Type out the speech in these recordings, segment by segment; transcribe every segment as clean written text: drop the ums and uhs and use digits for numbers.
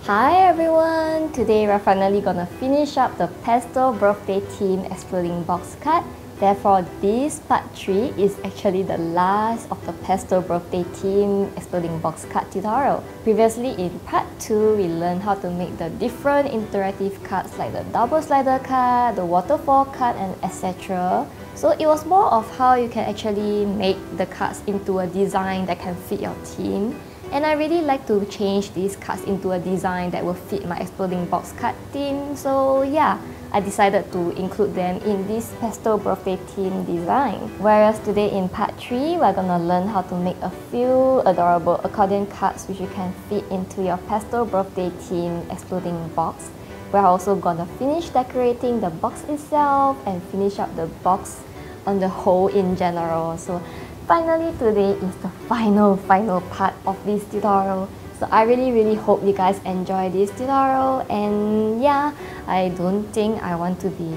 Hi everyone! Today we're finally gonna finish up the Pastel birthday theme exploding box cut. Therefore, this part 3 is actually the last of the Pastel birthday theme exploding box cut tutorial. Previously in part 2, we learned how to make the different interactive cards like the double slider card, the waterfall card, and etc. So it was more of how you can actually make the cards into a design that can fit your theme. And I really like to change these cards into a design that will fit my exploding box cut theme. So yeah, I decided to include them in this pastel birthday theme design. Whereas today in part 3, we're gonna learn how to make a few adorable accordion cards which you can fit into your pastel birthday theme exploding box. We're also gonna finish decorating the box itself and finish up the box on the whole in general. So finally, today is the final part of this tutorial. So I really hope you guys enjoy this tutorial, and yeah, I don't think I want to be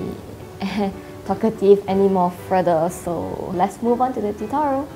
talkative anymore further, so let's move on to the tutorial.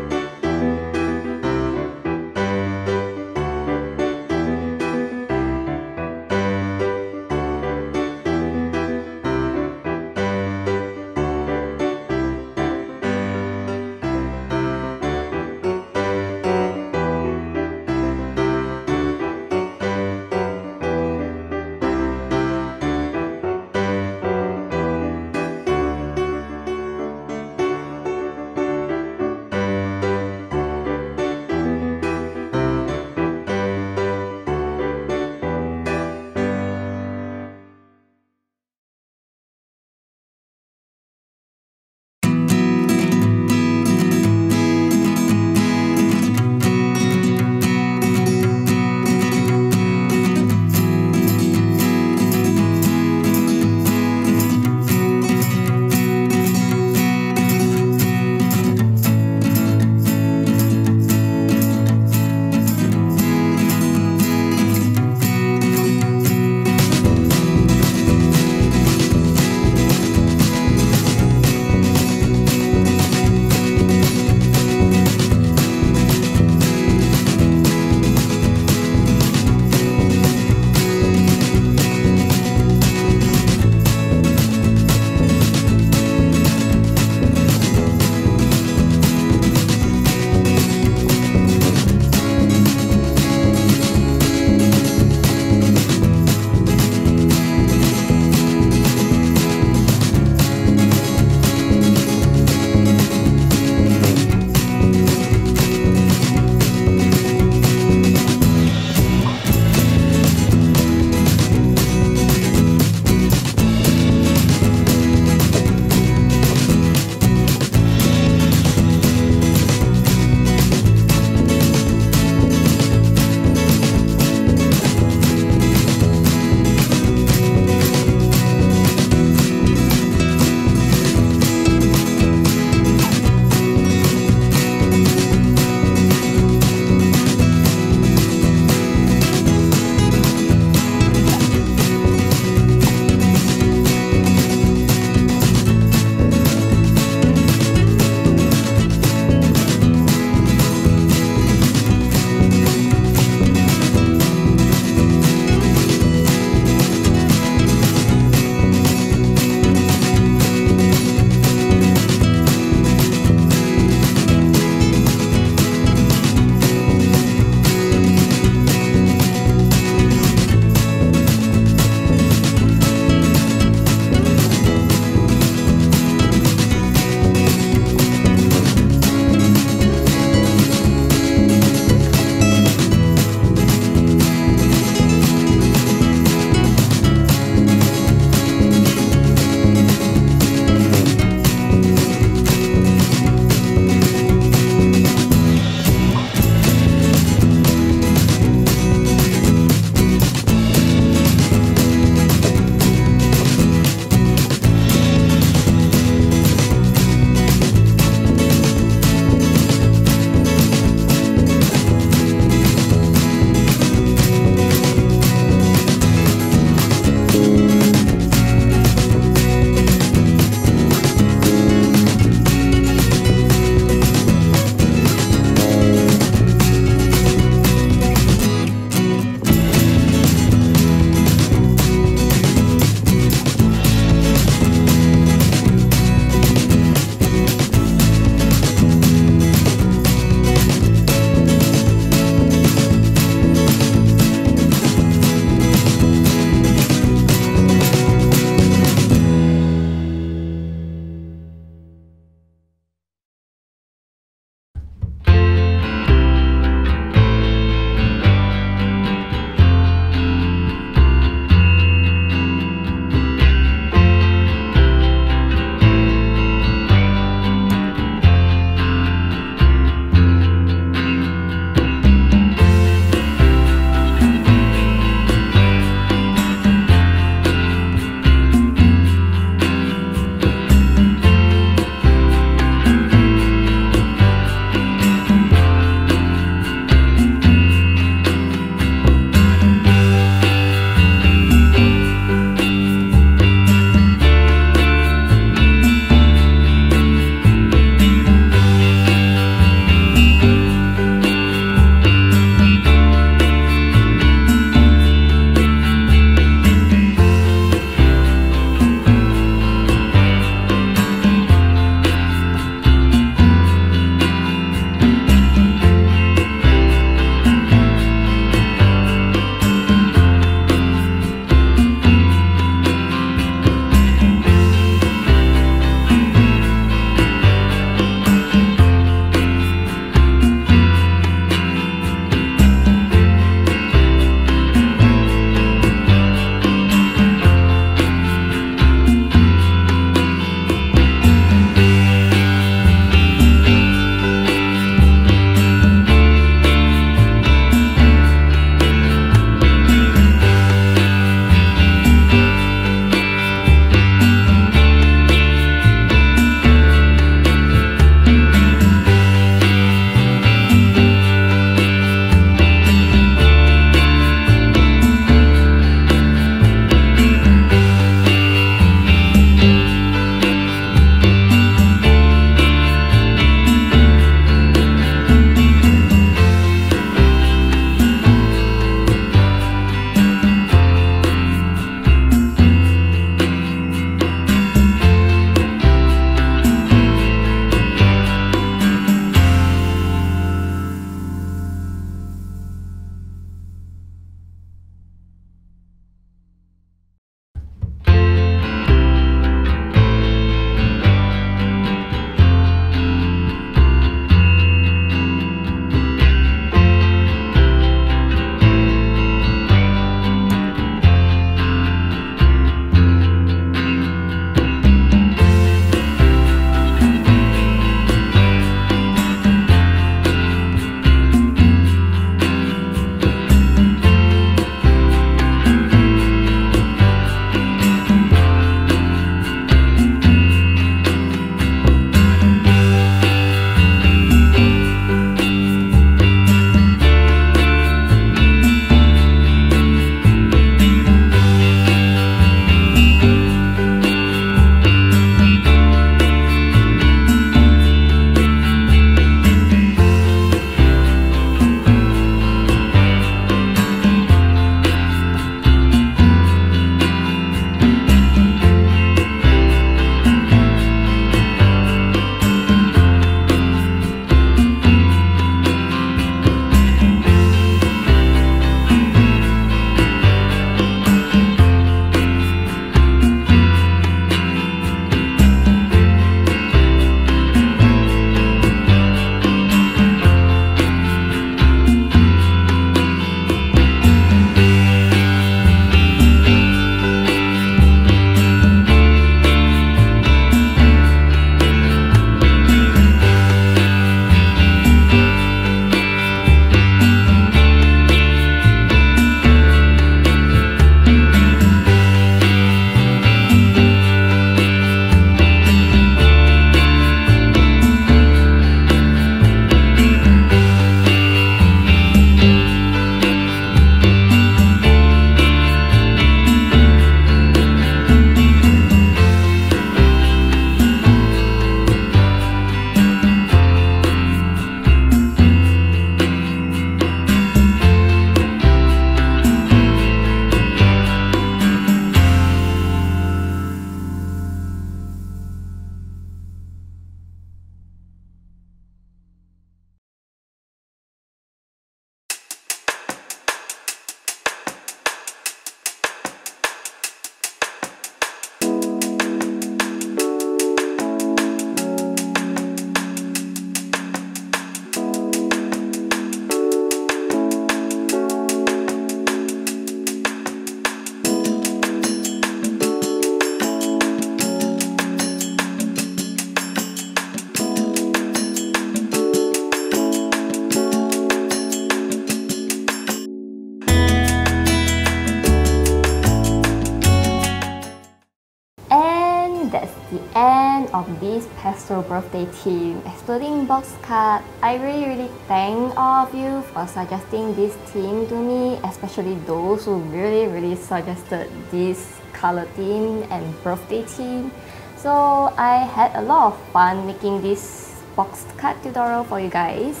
of this Pastel birthday theme exploding box cut. I really thank all of you for suggesting this theme to me, especially those who really suggested this color theme and birthday theme. So I had a lot of fun making this box cut tutorial for you guys.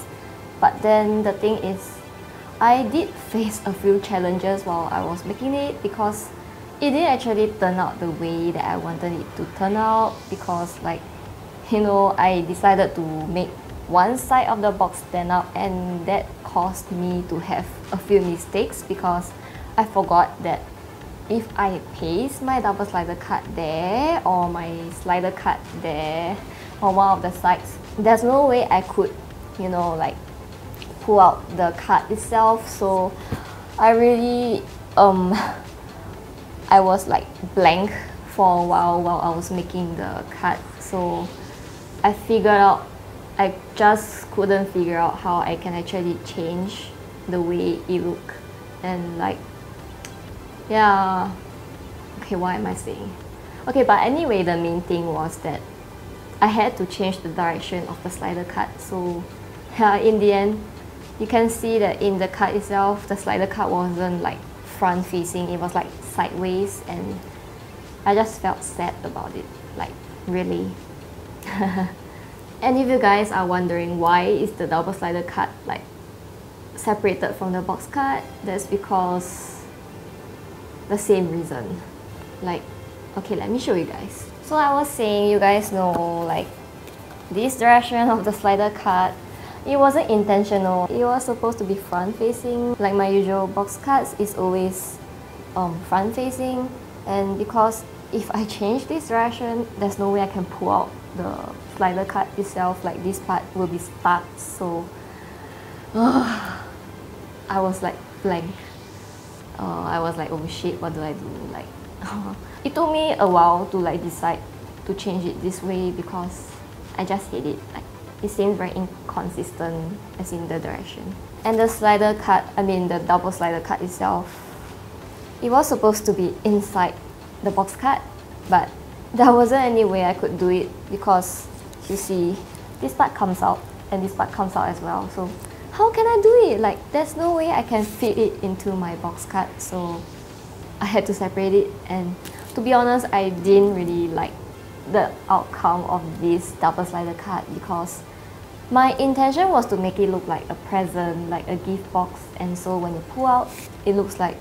But then the thing is, I did face a few challenges while I was making it because it didn't actually turn out the way that I wanted it to turn out, because like, you know, I decided to make one side of the box stand up, and that caused me to have a few mistakes because I forgot that if I paste my double slider cut there or my slider cut there on one of the sides, there's no way I could, you know, like pull out the cut itself. So I really I was like blank for a while I was making the cut. So I just couldn't figure out how I can actually change the way it look. And like, yeah, okay, what am I saying? Okay, but anyway, the main thing was that I had to change the direction of the slider cut. So yeah, in the end, you can see that in the cut itself, the slider cut wasn't like front facing, it was like sideways, and I just felt sad about it, like really. And if you guys are wondering why is the double slider cut like separated from the box cut, that's because the same reason. Like, okay, let me show you guys. So I was saying, you guys know, like this direction of the slider cut, it wasn't intentional. It was supposed to be front facing. Like my usual box cuts is always front facing, and because if I change this direction, there's no way I can pull out the slider cut itself. Like this part will be stuck. So I was like blank. I was like, oh shit, what do I do? Like it took me a while to like decide to change it this way because I just hate it. Like it seems very inconsistent as in the direction. And the slider cut, I mean the double slider cut itself, it was supposed to be inside the box cut, but there wasn't any way I could do it because you see, this part comes out and this part comes out as well. So how can I do it? Like there's no way I can fit it into my box cut. So I had to separate it, and to be honest, I didn't really like the outcome of this double slider cut because my intention was to make it look like a present, like a gift box, and so when you pull out, it looks like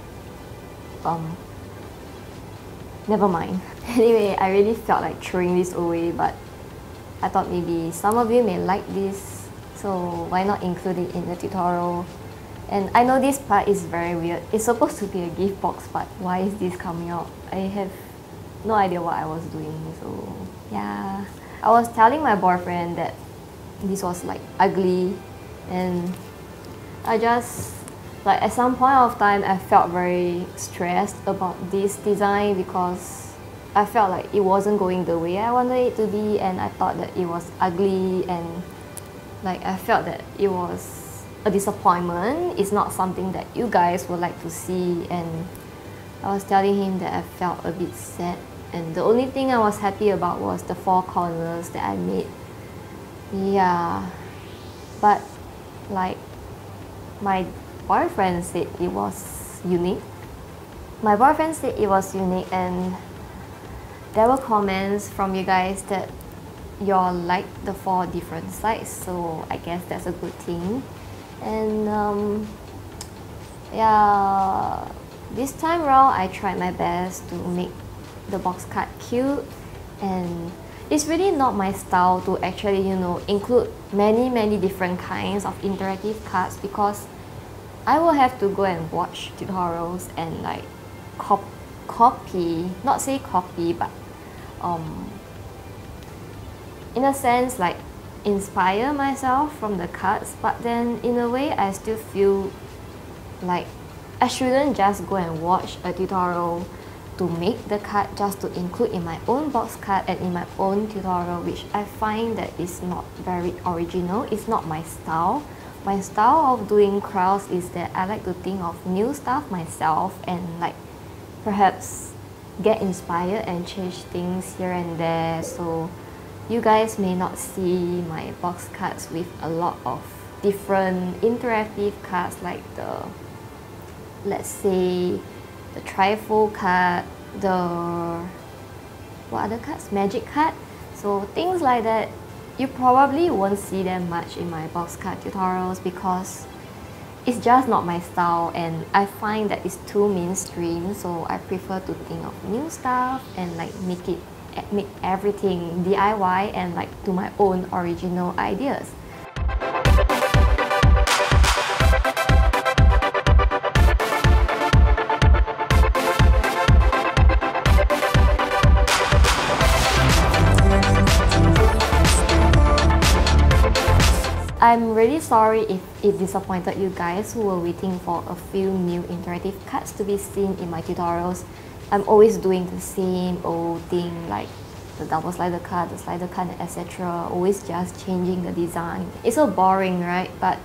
never mind. Anyway, I really felt like throwing this away, but I thought maybe some of you may like this, so why not include it in the tutorial. And I know this part is very weird. It's supposed to be a gift box, but why is this coming out? I have no idea what I was doing. So yeah, I was telling my boyfriend that this was like ugly, and I just like at some point of time I felt very stressed about this design because I felt like it wasn't going the way I wanted it to be, and I thought that it was ugly, and like I felt that it was a disappointment. It's not something that you guys would like to see, and I was telling him that I felt a bit sad, and the only thing I was happy about was the 4 corners that I made. Yeah, but like my boyfriend said it was unique. My boyfriend said it was unique, and there were comments from you guys that y'all like the 4 different sides, so I guess that's a good thing. And yeah, this time around I tried my best to make the box cut cute, and it's really not my style to actually, you know, include many different kinds of interactive cards because I will have to go and watch tutorials and like copy, not say copy, but in a sense like inspire myself from the cards, but then in a way I still feel like I shouldn't just go and watch a tutorial to make the card just to include in my own box cut and in my own tutorial, which I find that is not very original. It's not my style. My style of doing crafts is that I like to think of new stuff myself and like perhaps get inspired and change things here and there. So you guys may not see my box cuts with a lot of different interactive cards like the, let's say, the trifold card, the, what other cards? Magic card. So things like that, you probably won't see them much in my box cut tutorials because it's just not my style, and I find that it's too mainstream, so I prefer to think of new stuff and like make everything DIY and like do my own original ideas. I'm really sorry if it disappointed you guys who were waiting for a few new interactive cards to be seen in my tutorials. I'm always doing the same old thing like the double slider card, the slider card, etc. Always just changing the design. It's so boring, right? But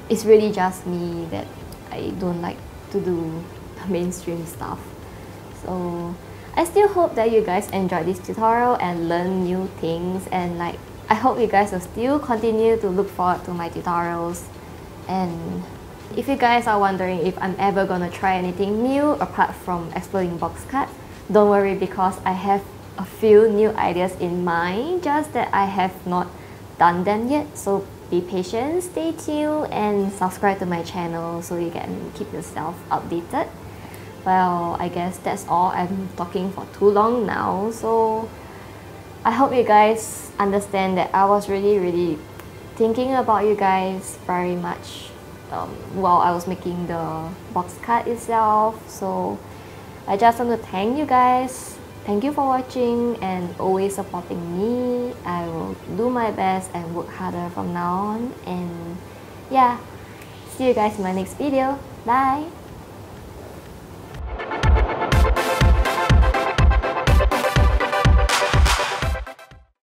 it's really just me that I don't like to do the mainstream stuff. So I still hope that you guys enjoyed this tutorial and learn new things, and like I hope you guys will still continue to look forward to my tutorials. And if you guys are wondering if I'm ever gonna try anything new apart from exploding box cuts, don't worry because I have a few new ideas in mind, just that I have not done them yet. So be patient, stay tuned, and subscribe to my channel so you can keep yourself updated. Well, I guess that's all. I'm talking for too long now, so I hope you guys understand that I was really thinking about you guys very much while I was making the box cut itself. So I just want to thank you guys. Thank you for watching and always supporting me. I will do my best and work harder from now on. And yeah, see you guys in my next video. Bye!